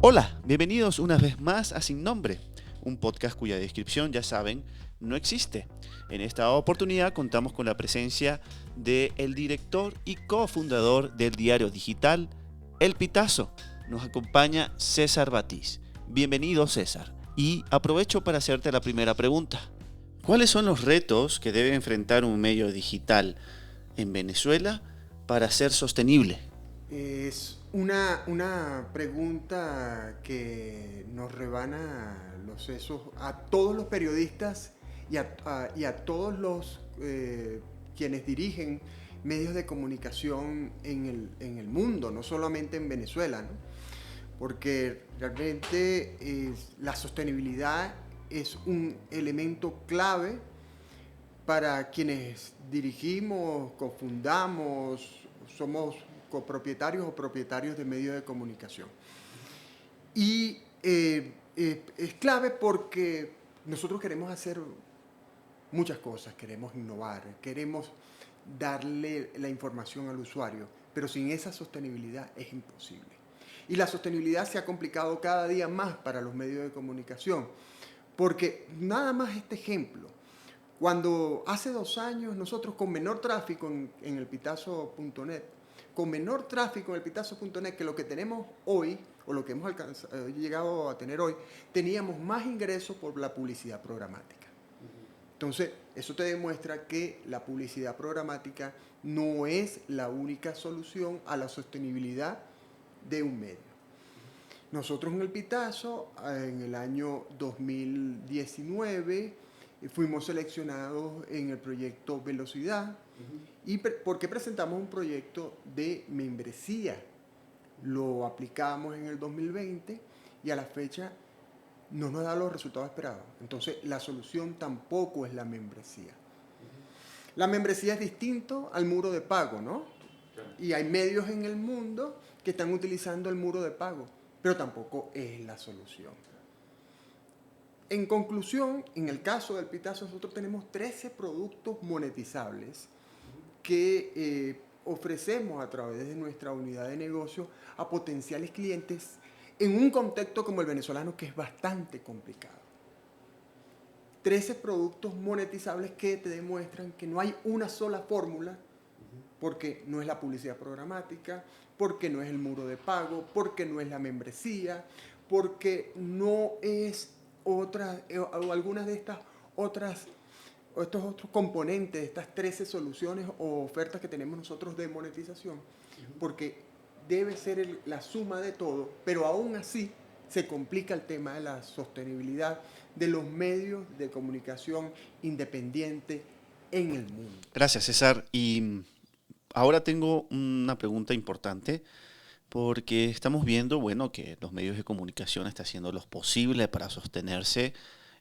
Hola, bienvenidos una vez más a Sin Nombre, un podcast cuya descripción, ya saben, no existe. En esta oportunidad contamos con la presencia del director y cofundador del diario digital El Pitazo. Nos acompaña César Batiz. Bienvenido, César. Y aprovecho para hacerte la primera pregunta. ¿Cuáles son los retos que debe enfrentar un medio digital en Venezuela para ser sostenible? Es una pregunta que nos rebana los sesos a todos los periodistas y a todos los quienes dirigen medios de comunicación en el mundo, no solamente en Venezuela, ¿no? Porque realmente la sostenibilidad es un elemento clave para quienes dirigimos, cofundamos, somos copropietarios o propietarios de medios de comunicación. Y es clave porque nosotros queremos hacer muchas cosas, queremos innovar, queremos darle la información al usuario, pero sin esa sostenibilidad es imposible. Y la sostenibilidad se ha complicado cada día más para los medios de comunicación, porque nada más este ejemplo. Cuando hace 2 años nosotros con menor tráfico en elpitazo.net, con menor tráfico en elpitazo.net que lo que tenemos hoy, o lo que hemos llegado a tener hoy, teníamos más ingresos por la publicidad programática. Entonces, eso te demuestra que la publicidad programática no es la única solución a la sostenibilidad de un medio. Nosotros en El Pitazo, en el año 2019, fuimos seleccionados en el proyecto Velocidad. ¿Y por qué presentamos un proyecto de membresía? Lo aplicamos en el 2020 y a la fecha no nos da los resultados esperados. Entonces, la solución tampoco es la membresía. La membresía es distinto al muro de pago, ¿no? Y hay medios en el mundo que están utilizando el muro de pago, pero tampoco es la solución. En conclusión, en el caso del Pitazo, nosotros tenemos 13 productos monetizables que ofrecemos a través de nuestra unidad de negocio a potenciales clientes en un contexto como el venezolano, que es bastante complicado. 13 productos monetizables que te demuestran que no hay una sola fórmula, porque no es la publicidad programática, porque no es el muro de pago, porque no es la membresía, porque no es otra, o algunas de estas otras, o estos otros componentes de estas 13 soluciones o ofertas que tenemos nosotros de monetización, porque debe ser la suma de todo, pero aún así se complica el tema de la sostenibilidad de los medios de comunicación independiente en el mundo. Gracias, César. Y ahora tengo una pregunta importante porque estamos viendo, bueno, que los medios de comunicación están haciendo lo posible para sostenerse,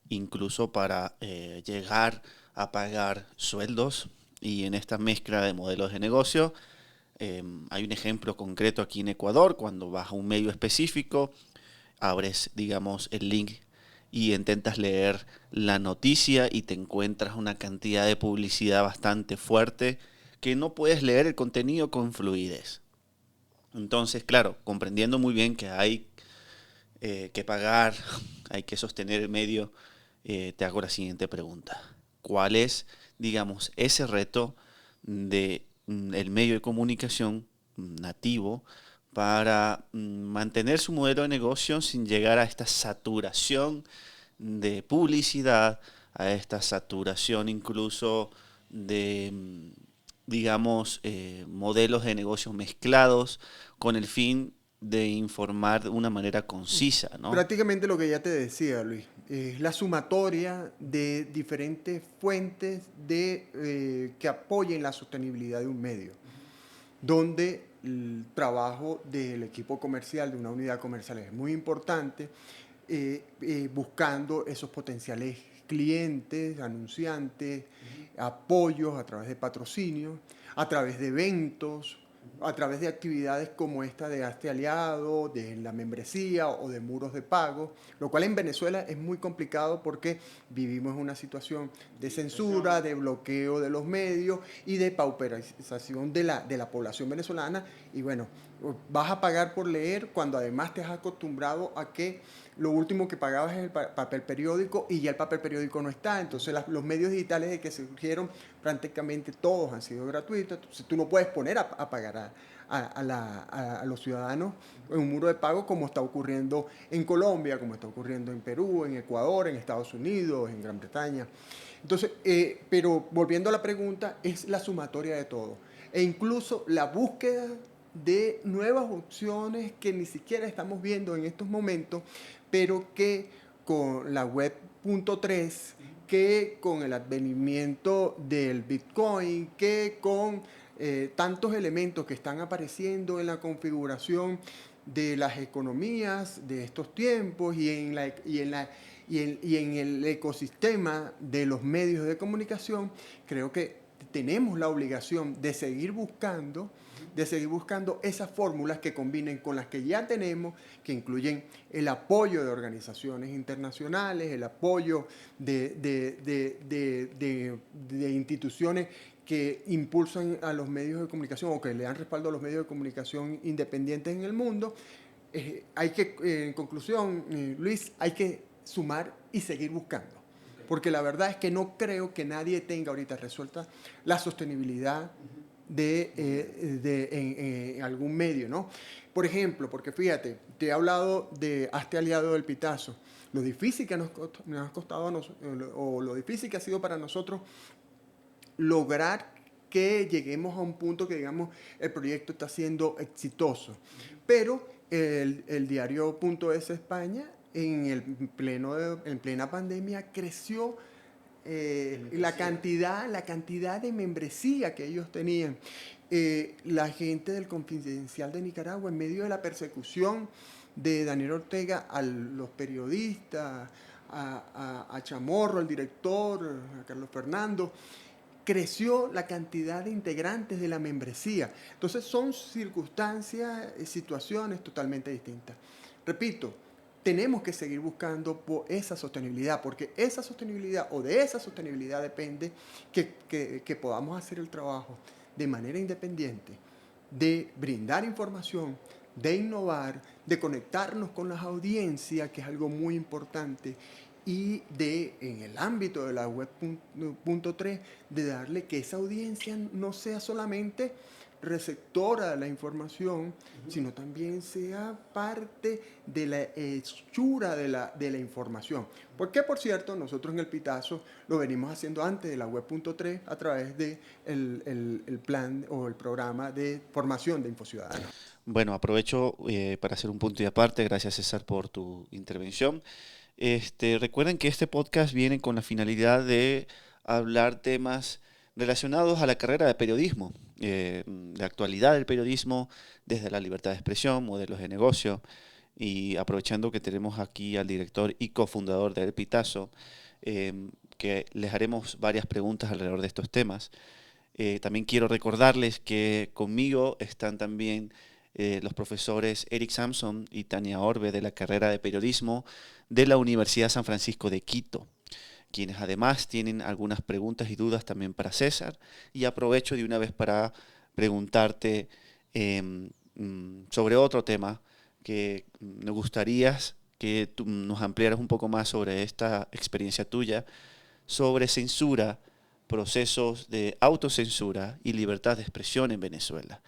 incluso para llegar a pagar sueldos. Y en esta mezcla de modelos de negocio, hay un ejemplo concreto aquí en Ecuador, cuando vas a un medio específico, abres, digamos, el link y intentas leer la noticia y te encuentras una cantidad de publicidad bastante fuerte que no puedes leer el contenido con fluidez. Entonces, claro, comprendiendo muy bien que hay que pagar, hay que sostener el medio, te hago la siguiente pregunta. ¿Cuál es, digamos, ese reto de el medio de comunicación nativo para mantener su modelo de negocio sin llegar a esta saturación de publicidad, a esta saturación incluso de, digamos, modelos de negocios mezclados con el fin de informar de una manera concisa, ¿no? Prácticamente lo que ya te decía, Luis, es la sumatoria de diferentes fuentes que apoyen la sostenibilidad de un medio, donde el trabajo del equipo comercial, de una unidad comercial, es muy importante, buscando esos potenciales clientes, anunciantes, apoyos a través de patrocinios, a través de eventos, a través de actividades como esta de Hazte Aliado, de la membresía o de muros de pago, lo cual en Venezuela es muy complicado porque vivimos en una situación de censura, de bloqueo de los medios y de pauperización de la población venezolana. Y bueno, vas a pagar por leer cuando además te has acostumbrado a que lo último que pagabas es el papel periódico y ya el papel periódico no está. Entonces los medios digitales de que surgieron prácticamente todos han sido gratuitos. Entonces tú no puedes poner a pagar a los ciudadanos en un muro de pago como está ocurriendo en Colombia, como está ocurriendo en Perú, en Ecuador, en Estados Unidos, en Gran Bretaña. Entonces, pero volviendo a la pregunta, es la sumatoria de todo. E incluso la búsqueda de nuevas opciones que ni siquiera estamos viendo en estos momentos, pero que con la web.3, que con el advenimiento del Bitcoin, que con tantos elementos que están apareciendo en la configuración de las economías de estos tiempos y en el ecosistema de los medios de comunicación, creo que tenemos la obligación de seguir buscando esas fórmulas que combinen con las que ya tenemos, que incluyen el apoyo de organizaciones internacionales, el apoyo de instituciones que impulsan a los medios de comunicación o que le dan respaldo a los medios de comunicación independientes en el mundo. En conclusión, Luis, hay que sumar y seguir buscando. Porque la verdad es que no creo que nadie tenga ahorita resuelta la sostenibilidad en algún medio, ¿no? Por ejemplo, porque fíjate, te he hablado de Hazte Aliado del Pitazo, lo difícil que nos ha costado o lo difícil que ha sido para nosotros lograr que lleguemos a un punto que digamos el proyecto está siendo exitoso. Pero el diario.es España en plena pandemia creció la cantidad de membresía que ellos tenían. La gente del Confidencial de Nicaragua, en medio de la persecución de Daniel Ortega a los periodistas, a Chamorro, el director, a Carlos Fernando, creció la cantidad de integrantes de la membresía. Entonces son circunstancias, situaciones totalmente distintas. Repito, tenemos que seguir buscando por esa sostenibilidad, porque esa sostenibilidad o de esa sostenibilidad depende que podamos hacer el trabajo de manera independiente, de brindar información, de innovar, de conectarnos con las audiencias, que es algo muy importante, y en el ámbito de la web.3, de darle que esa audiencia no sea solamente receptora de la información, sino también sea parte de la hechura de la información. Porque, por cierto, nosotros en el Pitazo lo venimos haciendo antes de la web.3 a través del el plan o el programa de formación de InfoCiudadanos. Bueno, aprovecho para hacer un punto y aparte. Gracias, César, por tu intervención. Recuerden que este podcast viene con la finalidad de hablar temas relacionados a la carrera de periodismo, de actualidad del periodismo, desde la libertad de expresión, modelos de negocio, y aprovechando que tenemos aquí al director y cofundador de El Pitazo, que les haremos varias preguntas alrededor de estos temas. También quiero recordarles que conmigo están también los profesores Eric Samson y Tania Orbe de la carrera de periodismo de la Universidad San Francisco de Quito, quienes además tienen algunas preguntas y dudas también para César. Y aprovecho de una vez para preguntarte sobre otro tema que me gustaría que tú nos ampliaras un poco más sobre esta experiencia tuya, sobre censura, procesos de autocensura y libertad de expresión en Venezuela.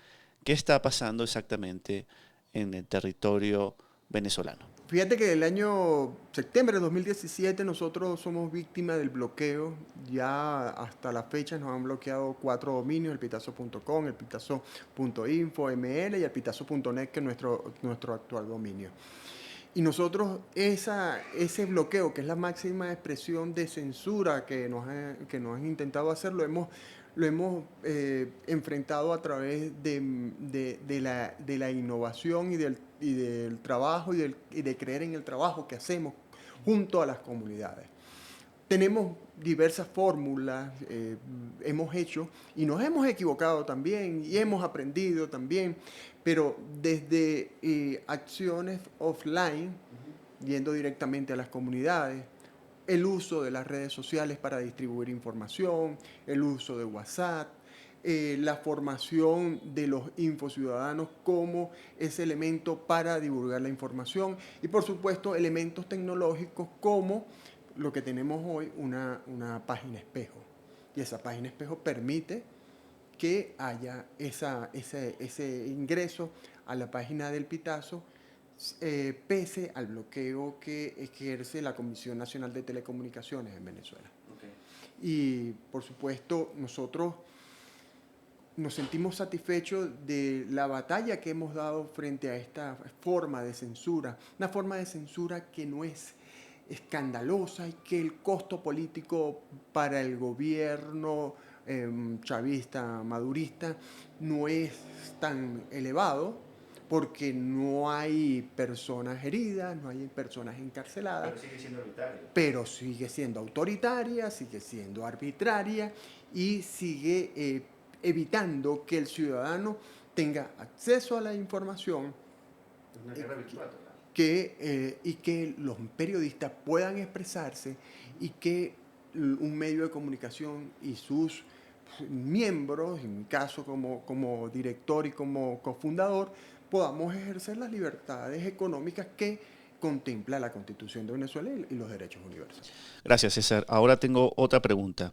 ¿Qué está pasando exactamente en el territorio venezolano? Fíjate que el año septiembre de 2017 nosotros somos víctimas del bloqueo. Ya hasta la fecha nos han bloqueado 4 dominios: el pitazo.com, el pitazo.info, ml y el pitazo.net, que es nuestro actual dominio. Y nosotros ese bloqueo, que es la máxima expresión de censura que nos han intentado hacer, lo hemos enfrentado a través de la innovación y del trabajo y de creer en el trabajo que hacemos junto a las comunidades. tenemos diversas fórmulas, hemos hecho y nos hemos equivocado también y hemos aprendido también, pero desde acciones offline, yendo directamente a las comunidades, el uso de las redes sociales para distribuir información, el uso de WhatsApp, la formación de los infociudadanos como ese elemento para divulgar la información y por supuesto elementos tecnológicos como lo que tenemos hoy, una página espejo. Y esa página espejo permite que haya ese ingreso a la página del Pitazo, pese al bloqueo que ejerce la Comisión Nacional de Telecomunicaciones en Venezuela. Okay. Y por supuesto nosotros nos sentimos satisfechos de la batalla que hemos dado frente a esta forma de censura, una forma de censura que no es escandalosa y que el costo político para el gobierno chavista, madurista, no es tan elevado porque no hay personas heridas, no hay personas encarceladas. Pero sigue siendo arbitraria. Pero sigue siendo autoritaria, sigue siendo arbitraria y sigue evitando que el ciudadano tenga acceso a la información. Es una guerra virtual. Y que los periodistas puedan expresarse y que un medio de comunicación y sus miembros, en mi caso como director y como cofundador, podamos ejercer las libertades económicas que contempla la Constitución de Venezuela y los derechos universales. Gracias, César. Ahora tengo otra pregunta.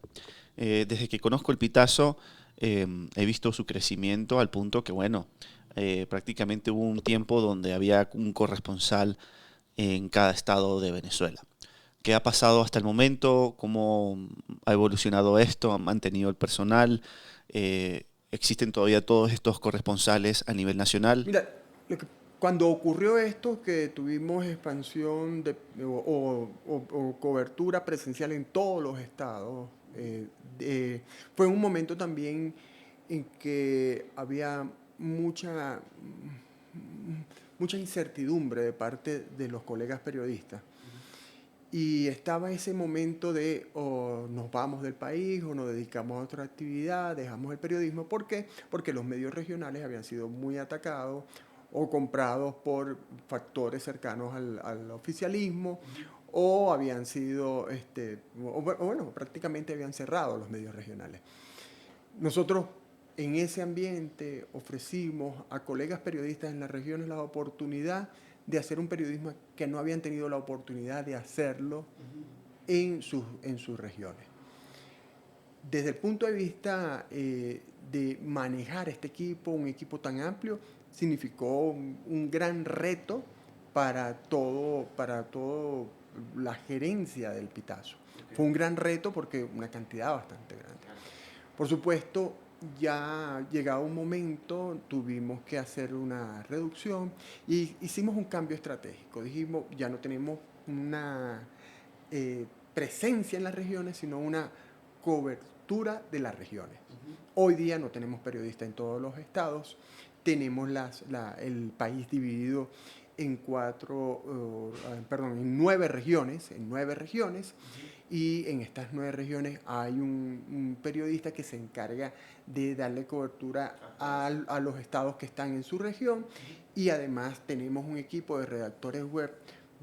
Desde que conozco el Pitazo, he visto su crecimiento al punto que, bueno, prácticamente hubo un tiempo donde había un corresponsal en cada estado de Venezuela. ¿Qué ha pasado hasta el momento? ¿Cómo ha evolucionado esto? ¿Han mantenido el personal? ¿Existen todavía todos estos corresponsales a nivel nacional? Mira, cuando ocurrió esto, que tuvimos expansión o cobertura presencial en todos los estados, fue un momento también en que había mucha incertidumbre de parte de los colegas periodistas. Y estaba ese momento de o nos vamos del país o nos dedicamos a otra actividad, dejamos el periodismo. ¿Por qué? Porque los medios regionales habían sido muy atacados o comprados por factores cercanos al oficialismo o habían sido, bueno, prácticamente habían cerrado los medios regionales. Nosotros en ese ambiente ofrecimos a colegas periodistas en las regiones la oportunidad de hacer un periodismo que no habían tenido la oportunidad de hacerlo en sus regiones. Desde el punto de vista de manejar este equipo, un equipo tan amplio, significó un gran reto para todo la gerencia del Pitazo. Okay. Fue un gran reto porque una cantidad bastante grande. Por supuesto, ya llegado un momento tuvimos que hacer una reducción y hicimos un cambio estratégico. Dijimos, ya no tenemos una presencia en las regiones, sino una cobertura de las regiones. Hoy día no tenemos periodistas en todos los estados, tenemos el país dividido en nueve regiones, y en estas 9 regiones hay un periodista que se encarga de darle cobertura a los estados que están en su región, y además tenemos un equipo de redactores web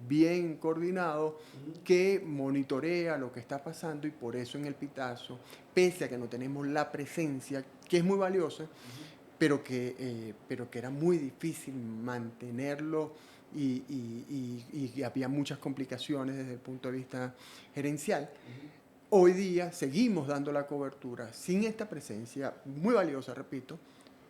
bien coordinado que monitorea lo que está pasando, y por eso en el Pitazo, pese a que no tenemos la presencia, que es muy valiosa, pero que era muy difícil mantenerlo y había muchas complicaciones desde el punto de vista gerencial. Hoy día seguimos dando la cobertura sin esta presencia muy valiosa, repito,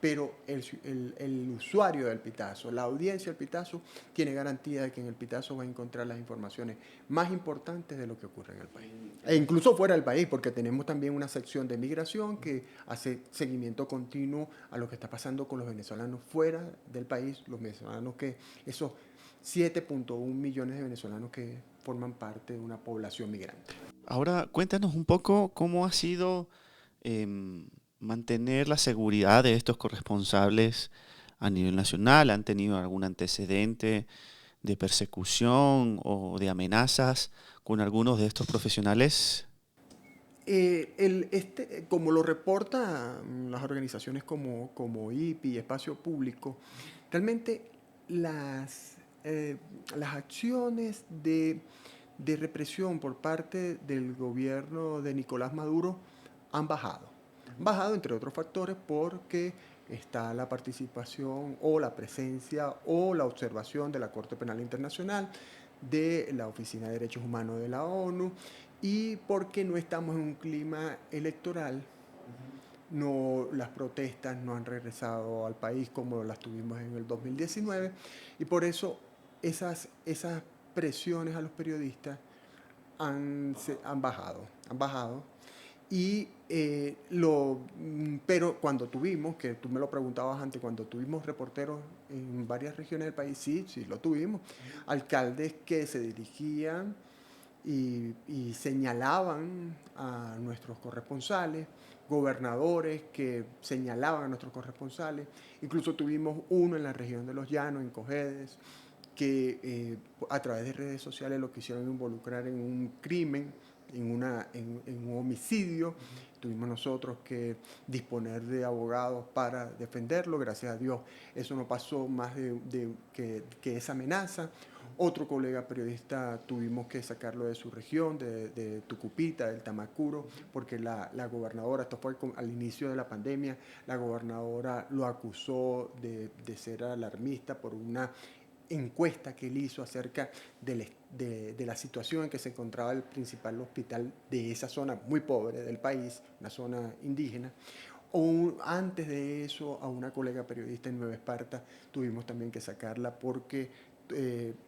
pero el usuario del Pitazo, la audiencia del Pitazo, tiene garantía de que en el Pitazo va a encontrar las informaciones más importantes de lo que ocurre en el país. E incluso fuera del país, porque tenemos también una sección de migración que hace seguimiento continuo a lo que está pasando con los venezolanos fuera del país, los venezolanos esos 7.1 millones de venezolanos que forman parte de una población migrante. Ahora, cuéntanos un poco cómo ha sido mantener la seguridad de estos corresponsables a nivel nacional. ¿Han tenido algún antecedente de persecución o de amenazas con algunos de estos profesionales? Como lo reportan las organizaciones como IPI, Espacio Público, realmente las acciones de represión por parte del gobierno de Nicolás Maduro han bajado. Han bajado, entre otros factores, porque está la participación o la presencia o la observación de la Corte Penal Internacional, de la Oficina de Derechos Humanos de la ONU, y porque no estamos en un clima electoral. No, las protestas no han regresado al país como las tuvimos en el 2019, y por eso esas presiones a los periodistas han bajado. Pero cuando tuvimos, que tú me lo preguntabas antes, cuando tuvimos reporteros en varias regiones del país, sí, sí lo tuvimos. Alcaldes que se dirigían y señalaban a nuestros corresponsales, gobernadores que señalaban a nuestros corresponsales. Incluso tuvimos uno en la región de Los Llanos, en Cojedes, que a través de redes sociales lo quisieron involucrar en un crimen, en un homicidio. Tuvimos nosotros que disponer de abogados para defenderlo. Gracias a Dios eso no pasó más que esa amenaza. Otro colega periodista tuvimos que sacarlo de su región, de Tucupita, del Tamacuro, porque la gobernadora, esto fue al inicio de la pandemia, la gobernadora lo acusó de ser alarmista por una encuesta que él hizo acerca de la situación en que se encontraba el principal hospital de esa zona muy pobre del país, una zona indígena. O antes de eso, a una colega periodista en Nueva Esparta tuvimos también que sacarla porque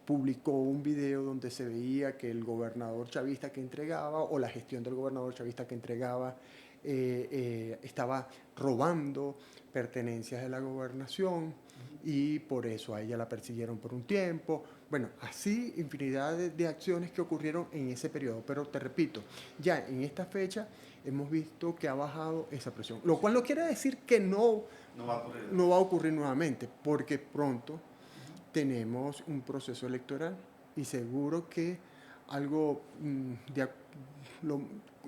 publicó un video donde se veía que el gobernador chavista que entregaba, o la gestión del gobernador chavista que entregaba, estaba robando pertenencias de la gobernación, y por eso a ella la persiguieron por un tiempo. Bueno, así infinidad de acciones que ocurrieron en ese periodo. Pero te repito, ya en esta fecha hemos visto que ha bajado esa presión. Lo cual no quiere decir que no va a ocurrir nuevamente, porque pronto tenemos un proceso electoral y seguro que algo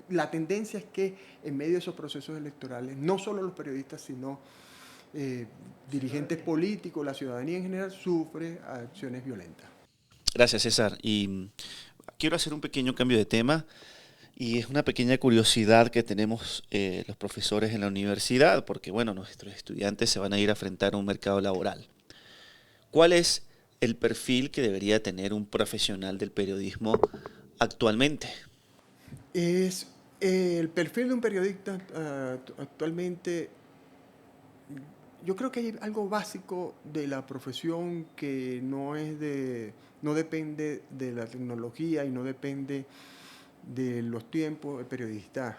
la tendencia es que en medio de esos procesos electorales, no solo los periodistas, sino dirigentes políticos, la ciudadanía en general, sufre acciones violentas. Gracias, César. Y quiero hacer un pequeño cambio de tema. Y es una pequeña curiosidad que tenemos los profesores en la universidad, porque bueno, nuestros estudiantes se van a ir a enfrentar a un mercado laboral. ¿Cuál es el perfil que debería tener un profesional del periodismo actualmente? Es el perfil de un periodista actualmente. Yo creo que hay algo básico de la profesión que no depende de la tecnología y no depende de los tiempos. El periodista,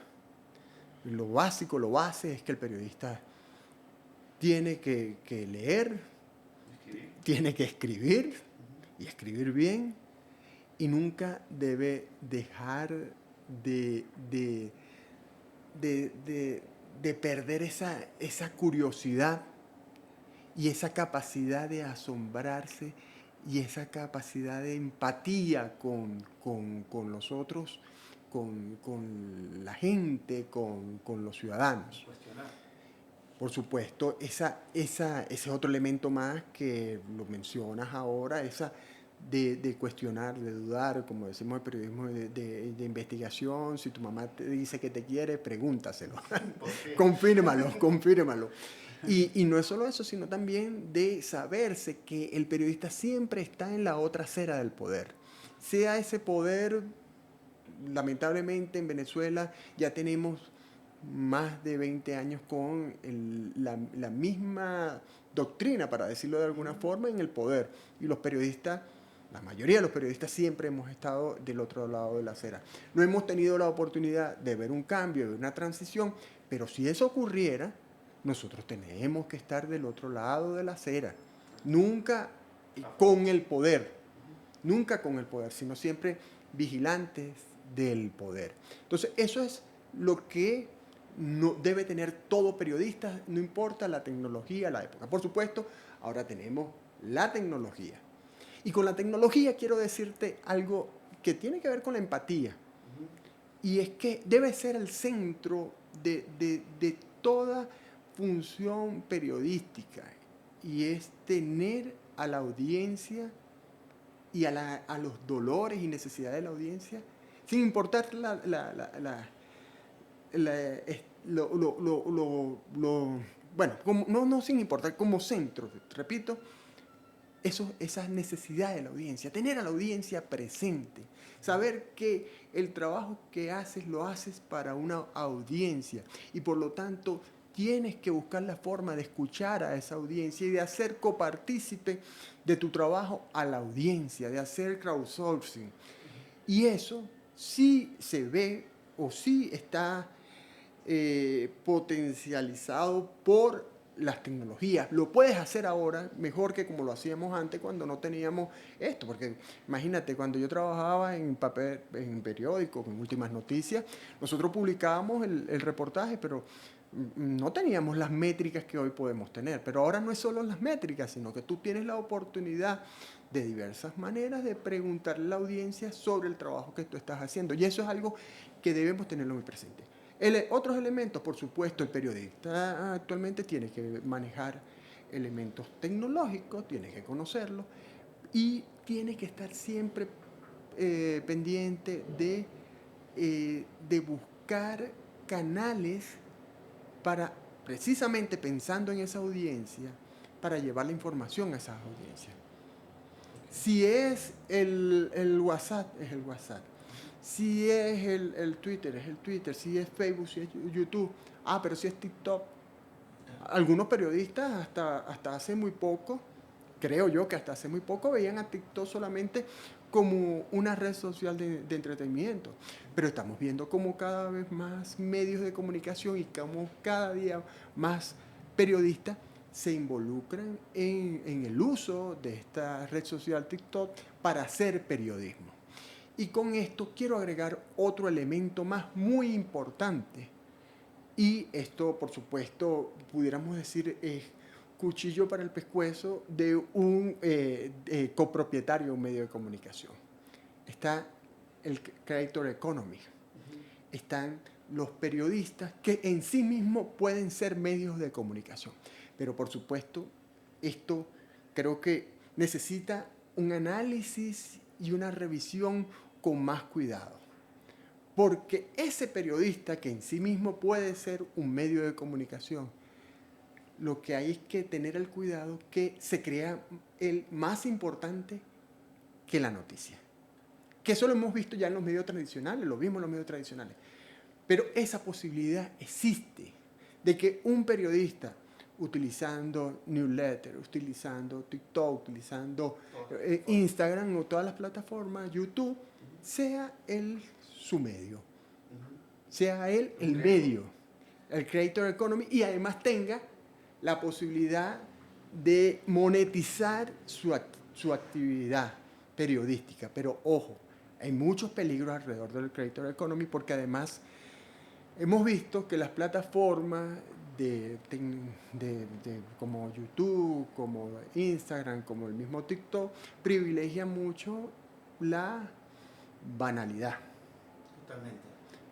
lo básico, lo base es que el periodista tiene que leer, tiene que escribir y escribir bien, y nunca debe dejar de, de, de perder esa curiosidad y esa capacidad de asombrarse y esa capacidad de empatía con los otros, con la gente, con los ciudadanos. Por supuesto, ese otro elemento más que lo mencionas ahora, esa de cuestionar, de dudar, como decimos en el periodismo de investigación. Si tu mamá te dice que te quiere, pregúntaselo. Confírmalo. Y no es solo eso, sino también de saberse que el periodista siempre está en la otra acera del poder. Sea ese poder, lamentablemente en Venezuela ya tenemos más de 20 años con la misma doctrina, para decirlo de alguna forma, en el poder. Y los periodistas, la mayoría de los periodistas, siempre hemos estado del otro lado de la acera. No hemos tenido la oportunidad de ver un cambio, de una transición, pero si eso ocurriera, nosotros tenemos que estar del otro lado de la acera. Nunca con el poder, sino siempre vigilantes del poder. Entonces, eso es lo que no debe tener todo periodista, no importa la tecnología, la época. Por supuesto, ahora tenemos la tecnología. Y con la tecnología quiero decirte algo que tiene que ver con la empatía. Y es que debe ser el centro de toda función periodística. Y es tener a la audiencia y a los dolores y necesidades de la audiencia, sin importar bueno, no sin importar, como centro, repito, esas necesidades de la audiencia, tener a la audiencia presente, saber que el trabajo que haces lo haces para una audiencia y por lo tanto tienes que buscar la forma de escuchar a esa audiencia y de hacer copartícipe de tu trabajo a la audiencia, de hacer crowdsourcing. Y eso sí se ve o sí está potencializado por las tecnologías. Lo puedes hacer ahora mejor que como lo hacíamos antes cuando no teníamos esto, porque imagínate, cuando yo trabajaba en papel, en periódicos, en Últimas Noticias, nosotros publicábamos el reportaje, pero no teníamos las métricas que hoy podemos tener. Pero ahora no es solo las métricas, sino que tú tienes la oportunidad de diversas maneras de preguntarle a la audiencia sobre el trabajo que tú estás haciendo. Y eso es algo que debemos tenerlo muy presente. Otros elementos, por supuesto, el periodista actualmente tiene que manejar elementos tecnológicos, tiene que conocerlos y tiene que estar siempre pendiente de buscar canales para, precisamente pensando en esa audiencia, para llevar la información a esas audiencias. Si es el WhatsApp, es el WhatsApp. Si es el Twitter, es el Twitter. Si es Facebook, si es YouTube. Pero si es TikTok. Algunos periodistas hasta hace muy poco, creo yo que hasta hace muy poco, veían a TikTok solamente como una red social de entretenimiento. Pero estamos viendo como cada vez más medios de comunicación y como cada día más periodistas se involucran en el uso de esta red social TikTok para hacer periodismo. Y con esto quiero agregar otro elemento más muy importante. Y esto, por supuesto, pudiéramos decir, es cuchillo para el pescuezo de un copropietario de un medio de comunicación. Está el creator economy. Están los periodistas que en sí mismos pueden ser medios de comunicación. Pero, por supuesto, esto creo que necesita un análisis y una revisión con más cuidado. Porque ese periodista que en sí mismo puede ser un medio de comunicación, lo que hay es que tener el cuidado que se crea el más importante que la noticia. Que eso lo hemos visto ya en los medios tradicionales, lo vimos en los medios tradicionales. Pero esa posibilidad existe de que un periodista, utilizando newsletter, utilizando TikTok, utilizando Instagram o todas las plataformas, YouTube, sea él su medio, sea él el medio, el creator economy, y además tenga la posibilidad de monetizar su actividad periodística. Pero ojo, hay muchos peligros alrededor del creator economy porque además hemos visto que las plataformas como YouTube, como Instagram, como el mismo TikTok, privilegian mucho la banalidad. Totalmente.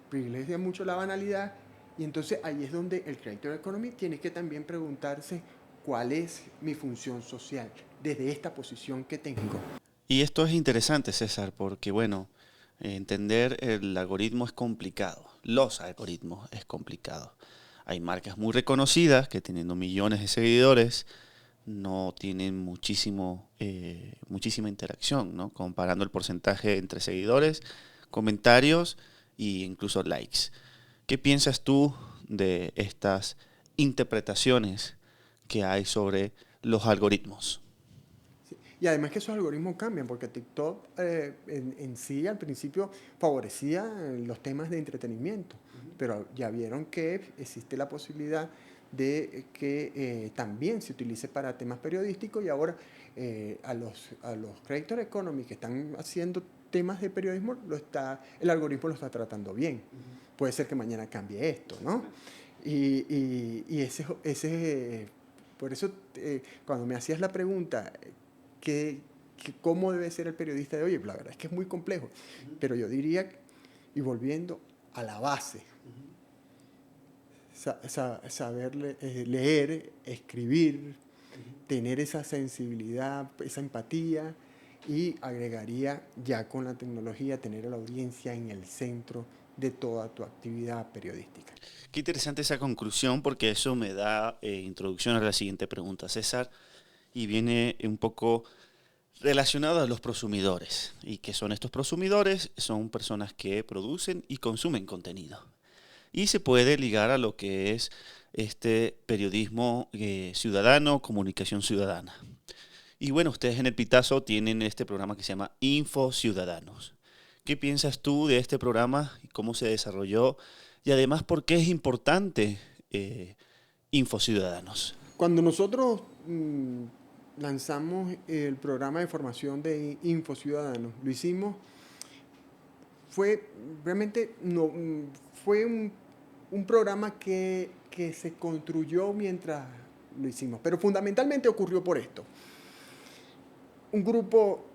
Privilegian mucho la banalidad y entonces ahí es donde el creator economy tiene que también preguntarse cuál es mi función social desde esta posición que tengo. Y esto es interesante, César, porque bueno, entender el algoritmo es complicado. Los algoritmos es complicado. Hay marcas muy reconocidas que teniendo millones de seguidores no tienen muchísima interacción, ¿no? Comparando el porcentaje entre seguidores, comentarios e incluso likes. ¿Qué piensas tú de estas interpretaciones que hay sobre los algoritmos? Y además que esos algoritmos cambian, porque TikTok en sí al principio favorecía los temas de entretenimiento, pero ya vieron que existe la posibilidad de que también se utilice para temas periodísticos y ahora a los creator economy que están haciendo temas de periodismo, el algoritmo lo está tratando bien. Puede ser que mañana cambie esto, ¿no? Y por eso cuando me hacías la pregunta, ¿qué cómo debe ser el periodista de hoy. La verdad es que es muy complejo, pero yo diría, y volviendo a la base, saber leer, escribir, tener esa sensibilidad, esa empatía, y agregaría ya con la tecnología tener a la audiencia en el centro de toda tu actividad periodística. Qué interesante esa conclusión porque eso me da introducción a la siguiente pregunta, César, y viene un poco relacionado a los prosumidores. ¿Y qué son estos prosumidores? Son personas que producen y consumen contenido. Y se puede ligar a lo que es este periodismo ciudadano, comunicación ciudadana. Y bueno, ustedes en el Pitazo tienen este programa que se llama Info Ciudadanos. ¿Qué piensas tú de este programa y cómo se desarrolló? Y además, ¿por qué es importante Info Ciudadanos? Cuando nosotros lanzamos el programa de formación de Info Ciudadanos, lo hicimos, fue realmente no, fue un programa que se construyó mientras lo hicimos, pero fundamentalmente ocurrió por esto. Un grupo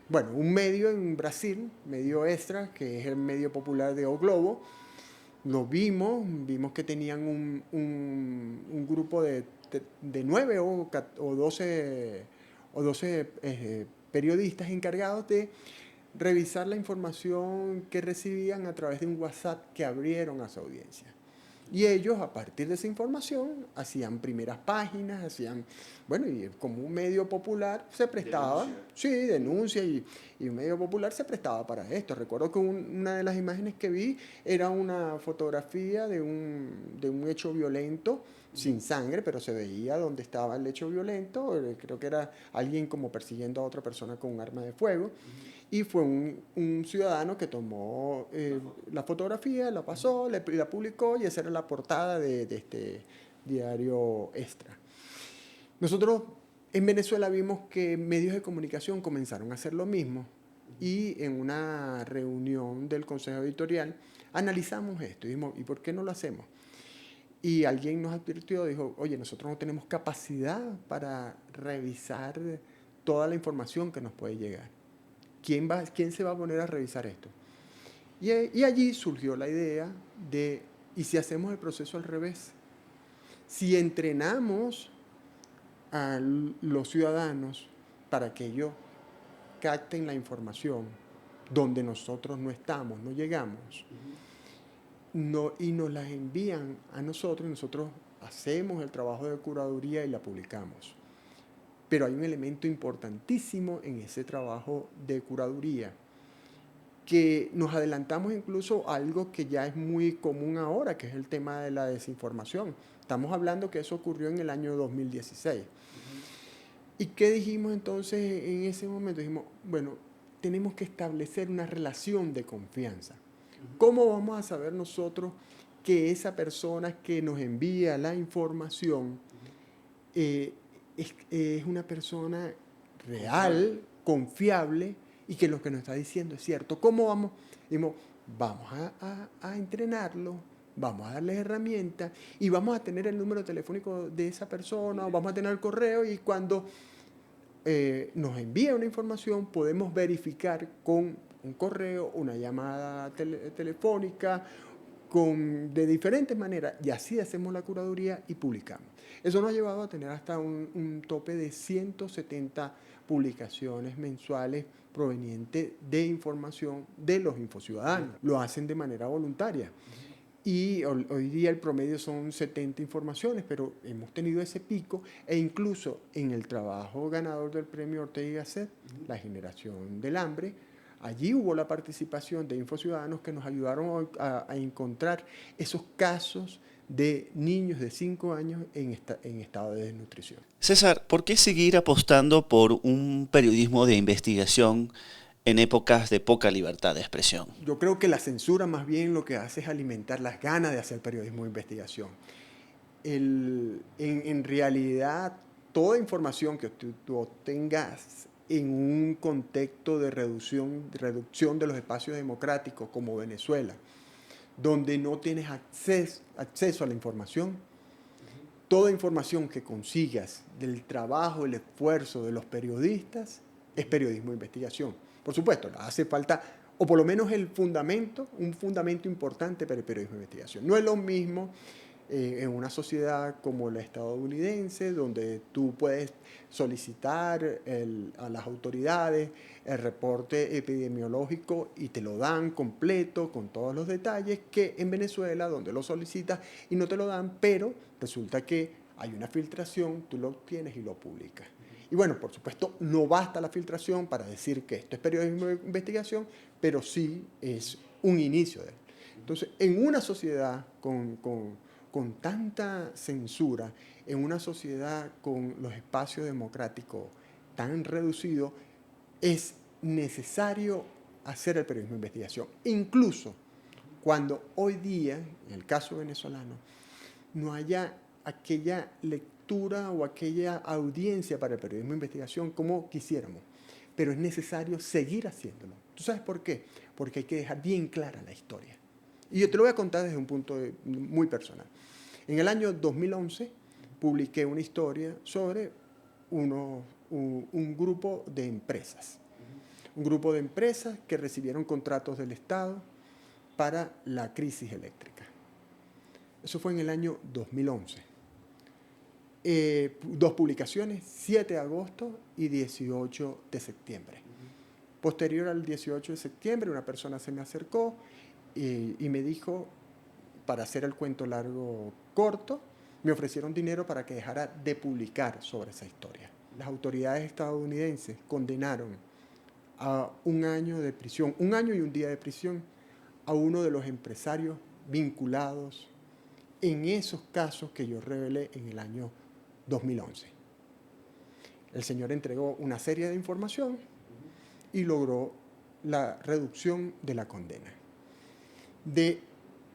bueno, un medio en Brasil, medio Extra, que es el medio popular de O Globo, lo vimos que tenían un grupo de 9 o 12 periodistas encargados de revisar la información que recibían a través de un WhatsApp que abrieron a su audiencia. Y ellos, a partir de esa información, hacían primeras páginas, bueno, y como un medio popular se prestaba, denuncia, y un medio popular se prestaba para esto. Recuerdo que una de las imágenes que vi era una fotografía de un hecho violento, sin sangre, pero se veía dónde estaba el hecho violento. Creo que era alguien como persiguiendo a otra persona con un arma de fuego. Y fue un ciudadano que tomó la fotografía, la pasó, la publicó, y esa era la portada de este diario Extra. Nosotros en Venezuela vimos que medios de comunicación comenzaron a hacer lo mismo, y en una reunión del Consejo Editorial analizamos esto y dijimos, ¿y por qué no lo hacemos? Y alguien nos advirtió, dijo, oye, nosotros no tenemos capacidad para revisar toda la información que nos puede llegar. ¿Quién se va a poner a revisar esto? Y allí surgió la idea de, ¿y si hacemos el proceso al revés? Si entrenamos a los ciudadanos para que ellos capten la información donde nosotros no estamos, no llegamos, y nos las envían a nosotros, y nosotros hacemos el trabajo de curaduría y la publicamos. Pero hay un elemento importantísimo en ese trabajo de curaduría, que nos adelantamos incluso a algo que ya es muy común ahora, que es el tema de la desinformación. Estamos hablando que eso ocurrió en el año 2016. ¿Y qué dijimos entonces en ese momento? Dijimos, bueno, tenemos que establecer una relación de confianza. ¿Cómo vamos a saber nosotros que esa persona que nos envía la información es una persona real, confiable, y que lo que nos está diciendo es cierto? ¿Cómo vamos? Vamos a entrenarlo, vamos a darles herramientas, y vamos a tener el número telefónico de esa persona, o vamos a tener el correo, y cuando nos envía una información podemos verificar con un correo, una llamada telefónica, de diferentes maneras, y así hacemos la curaduría y publicamos. Eso nos ha llevado a tener hasta un tope de 170 publicaciones mensuales provenientes de información de los infociudadanos. Lo hacen de manera voluntaria. Y hoy día el promedio son 70 informaciones, pero hemos tenido ese pico, e incluso en el trabajo ganador del premio Ortega y Gasset, la generación del hambre, allí hubo la participación de Infociudadanos que nos ayudaron a encontrar esos casos de niños de 5 años en estado de desnutrición. César, ¿por qué seguir apostando por un periodismo de investigación en épocas de poca libertad de expresión? Yo creo que la censura más bien lo que hace es alimentar las ganas de hacer periodismo de investigación. En realidad, toda información que tú obtengas en un contexto de reducción de los espacios democráticos como Venezuela, donde no tienes acceso a la información, toda información que consigas del trabajo, el esfuerzo de los periodistas es periodismo de investigación. Por supuesto, hace falta, o por lo menos un fundamento importante para el periodismo de investigación. No es lo mismo en una sociedad como la estadounidense, donde tú puedes solicitar a las autoridades el reporte epidemiológico y te lo dan completo, con todos los detalles, que en Venezuela, donde lo solicitas y no te lo dan, pero resulta que hay una filtración, tú lo obtienes y lo publicas. Y bueno, por supuesto, no basta la filtración para decir que esto es periodismo de investigación, pero sí es un inicio de él. Entonces, en una sociedad con tanta censura, en una sociedad con los espacios democráticos tan reducidos, es necesario hacer el periodismo de investigación. Incluso cuando hoy día, en el caso venezolano, no haya aquella lectura o aquella audiencia para el periodismo de investigación como quisiéramos. Pero es necesario seguir haciéndolo. ¿Tú sabes por qué? Porque hay que dejar bien clara la historia. Y yo te lo voy a contar desde un punto muy personal. En el año 2011 publiqué una historia sobre un grupo de empresas. Un grupo de empresas que recibieron contratos del Estado para la crisis eléctrica. Eso fue en el año 2011. Dos publicaciones, 7 de agosto y 18 de septiembre. Posterior al 18 de septiembre, una persona se me acercó y me dijo, para hacer el cuento largo corto, me ofrecieron dinero para que dejara de publicar sobre esa historia. Las autoridades estadounidenses condenaron a 1 año de prisión, 1 año y 1 día de prisión, a uno de los empresarios vinculados en esos casos que yo revelé en el año 2011. El señor entregó una serie de información y logró la reducción de la condena. De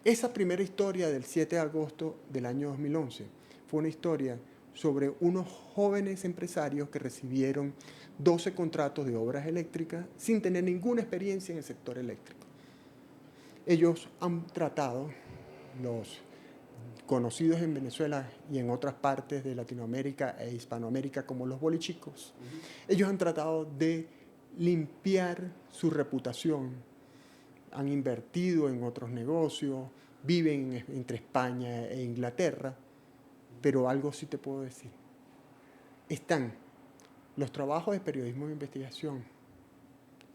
esa primera historia del 7 de agosto del año 2011 fue una historia sobre unos jóvenes empresarios que recibieron 12 contratos de obras eléctricas sin tener ninguna experiencia en el sector eléctrico. Ellos han tratado, los conocidos en Venezuela y en otras partes de Latinoamérica e Hispanoamérica como los bolichicos, ellos han tratado de limpiar su reputación, han invertido en otros negocios, viven entre España e Inglaterra, pero algo sí te puedo decir. Están los trabajos de periodismo de investigación,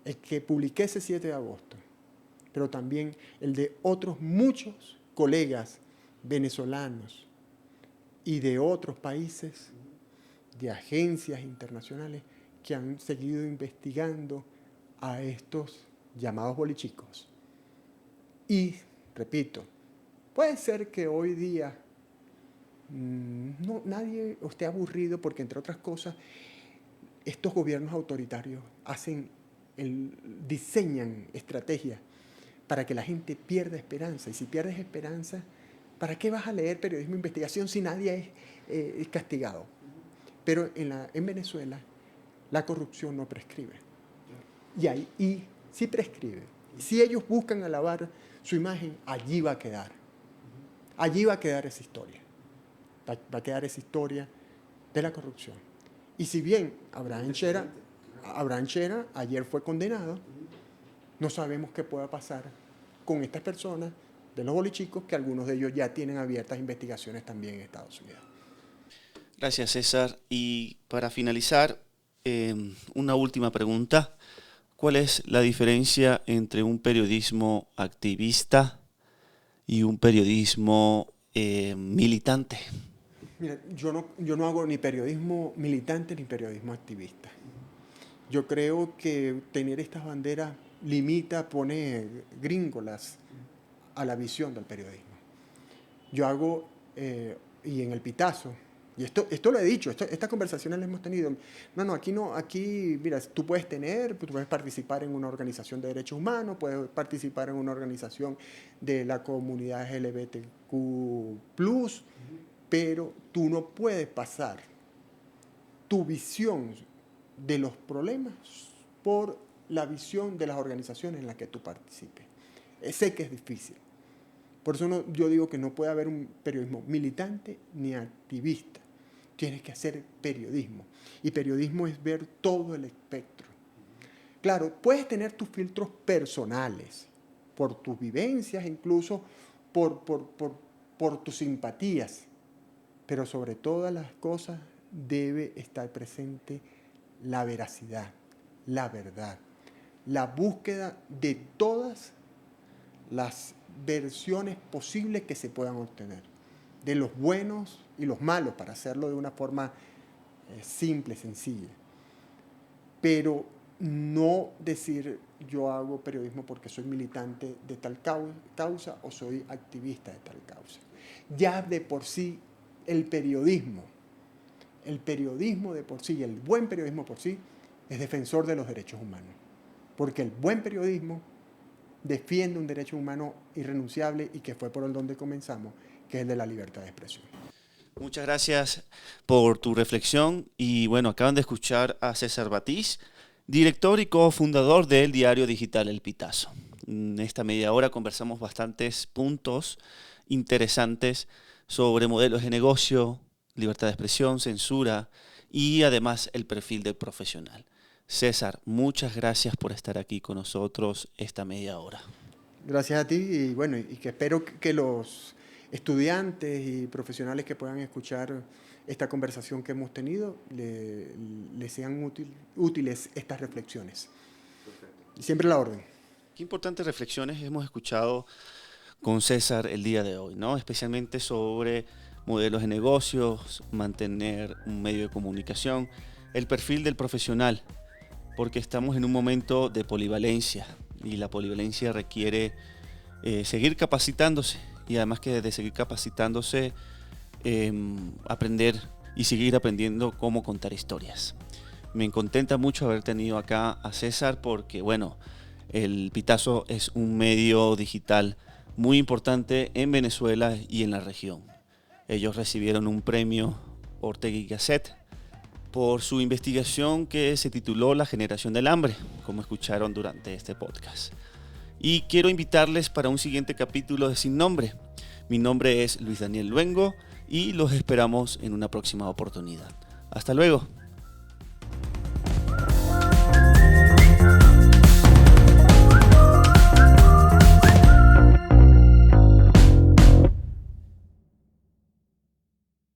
el que publiqué ese 7 de agosto, pero también el de otros muchos colegas venezolanos y de otros países, de agencias internacionales que han seguido investigando a estos llamados bolichicos. Y, repito, puede ser que hoy día nadie esté aburrido porque, entre otras cosas, estos gobiernos autoritarios diseñan estrategias para que la gente pierda esperanza. Y si pierdes esperanza, ¿para qué vas a leer periodismo de investigación si nadie es castigado? Pero en Venezuela la corrupción no prescribe. Y sí prescribe. Si ellos buscan alabar su imagen, allí va a quedar. Allí va a quedar esa historia. Va a quedar esa historia de la corrupción. Y si bien Abraham Chera ayer fue condenado, no sabemos qué pueda pasar con estas personas de los bolichicos, que algunos de ellos ya tienen abiertas investigaciones también en Estados Unidos. Gracias, César. Y para finalizar, una última pregunta. ¿Cuál es la diferencia entre un periodismo activista y un periodismo militante? Mira, yo no hago ni periodismo militante ni periodismo activista. Yo creo que tener estas banderas pone gringolas a la visión del periodismo. Yo hago, y en el Pitazo, y esto lo he dicho, estas conversaciones las hemos tenido. Aquí, mira, tú puedes participar en una organización de derechos humanos, puedes participar en una organización de la comunidad LGBTQ+, pero tú no puedes pasar tu visión de los problemas por la visión de las organizaciones en las que tú participes. Sé que es difícil, Por eso yo digo que no puede haber un periodismo militante ni activista. Tienes que hacer periodismo. Y periodismo es ver todo el espectro. Claro, puedes tener tus filtros personales, por tus vivencias, incluso por tus simpatías. Pero sobre todas las cosas debe estar presente la veracidad, la verdad, la búsqueda de todas las versiones posibles que se puedan obtener, de los buenos y los malos, para hacerlo de una forma simple, sencilla. Pero no decir yo hago periodismo porque soy militante de tal causa o soy activista de tal causa. Ya de por sí el periodismo de por sí, el buen periodismo por sí, es defensor de los derechos humanos. Porque el buen periodismo defiende un derecho humano irrenunciable y que fue por el donde comenzamos, que es el de la libertad de expresión. Muchas gracias por tu reflexión. Y bueno, acaban de escuchar a César Batiz, director y cofundador del diario digital El Pitazo. En esta media hora conversamos bastantes puntos interesantes sobre modelos de negocio, libertad de expresión, censura y además el perfil del profesional. César, muchas gracias por estar aquí con nosotros esta media hora. Gracias a ti y bueno, y que espero que los estudiantes y profesionales que puedan escuchar esta conversación que hemos tenido les sean útiles estas reflexiones. Perfecto. Siempre la orden. Qué importantes reflexiones hemos escuchado con César el día de hoy, ¿no? Especialmente sobre modelos de negocios, mantener un medio de comunicación, el perfil del profesional, porque estamos en un momento de polivalencia y la polivalencia requiere seguir capacitándose y además que de seguir capacitándose, aprender y seguir aprendiendo cómo contar historias. Me contenta mucho haber tenido acá a César porque, bueno, El Pitazo es un medio digital muy importante en Venezuela y en la región. Ellos recibieron un premio Ortega y Gasset por su investigación que se tituló La generación del hambre, como escucharon durante este podcast. Y quiero invitarles para un siguiente capítulo de Sin Nombre. Mi nombre es Luis Daniel Luengo y los esperamos en una próxima oportunidad. Hasta luego.